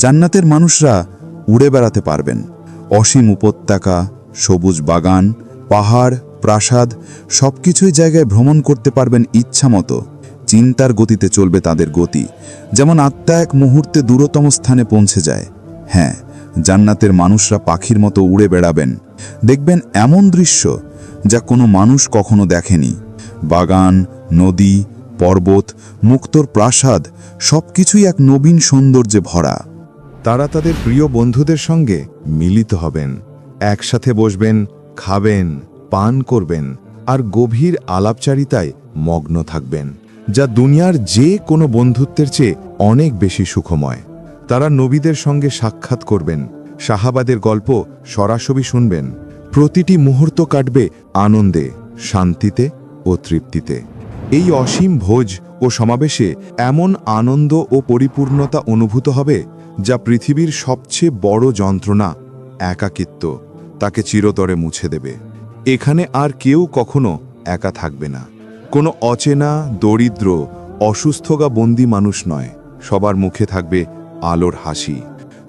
জান্নাতের মানুষরা উড়ে বেড়াতে পারবেন। অসীম উপত্যকা, সবুজ বাগান, পাহাড়, প্রাসাদ সবকিছুই জায়গায় ভ্রমণ করতে পারবেন ইচ্ছামতো। চিন্তার গতিতে চলবে তাদের গতি, যেমন আত্মা এক মুহূর্তে দূরতম স্থানে পৌঁছে যায়। হ্যাঁ, জান্নাতের মানুষরা পাখির মতো উড়ে বেড়াবেন। দেখবেন এমন দৃশ্য যা কোনো মানুষ কখনো দেখেনি। বাগান, নদী, পর্বত, মুক্তোর প্রাসাদ সবকিছুই এক নবীন সৌন্দর্যে ভরা। তারা তাদের প্রিয় বন্ধুদের সঙ্গে মিলিত হবেন, একসাথে বসবেন, খাবেন, পান করবেন আর গভীর আলাপচারিতায় মগ্ন থাকবেন, যা দুনিয়ার যে কোনো বন্ধুত্বের চেয়ে অনেক বেশি সুখময়। তারা নবীদের সঙ্গে সাক্ষাৎ করবেন, সাহাবাদের গল্প সরাসরি শুনবেন। প্রতিটি মুহূর্ত কাটবে আনন্দে, শান্তিতে ও তৃপ্তিতে। এই অসীম ভোজ ও সমাবেশে এমন আনন্দ ও পরিপূর্ণতা অনুভূত হবে যা পৃথিবীর সবচেয়ে বড় যন্ত্রণা, একাকিত্ব, তাকে চিরতরে মুছে দেবে। এখানে আর কেউ কখনো একা থাকবে না। কোনো অচেনা, দরিদ্র, অসুস্থ বা বন্দী মানুষ নয়। সবার মুখে থাকবে আলোর হাসি।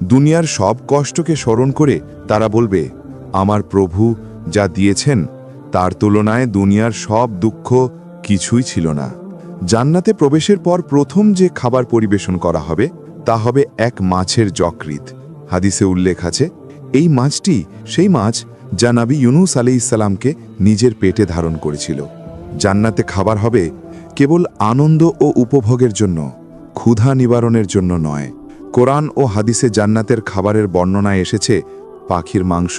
দুনিয়ার সব কষ্টকে স্মরণ করে তারা বলবে, আমার প্রভু যা দিয়েছেন তার তুলনায় দুনিয়ার সব দুঃখ কিছুই ছিল না। জান্নাতে প্রবেশের পর প্রথম যে খাবার পরিবেশন করা হবে তা হবে এক মাছের যকৃৎ। হাদিসে উল্লেখ আছে, এই মাছটি সেই মাছ যা নবী ইউনুস আলাইহিসসালামকে নিজের পেটে ধারণ করেছিল। জান্নাতে খাবার হবে কেবল আনন্দ ও উপভোগের জন্য, ক্ষুধা নিবারণের জন্য নয়। কোরআন ও হাদিসে জান্নাতের খাবারের বর্ণনায় এসেছে পাখির মাংস,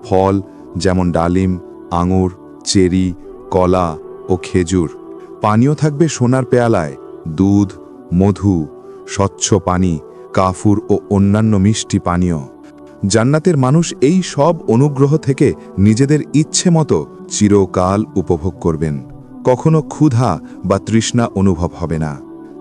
ফল যেমন ডালিম, আঙুর, চেরি, কলা ও খেজুর। পানীয় থাকবে সোনার পেয়ালায় দুধ, মধু, স্বচ্ছ পানি, কাফুর ও অন্যান্য মিষ্টি পানীয়। জান্নাতের মানুষ এই সব অনুগ্রহ থেকে নিজেদের ইচ্ছে মতো চিরকাল উপভোগ করবেন। কখনো ক্ষুধা বা তৃষ্ণা অনুভব হবে না।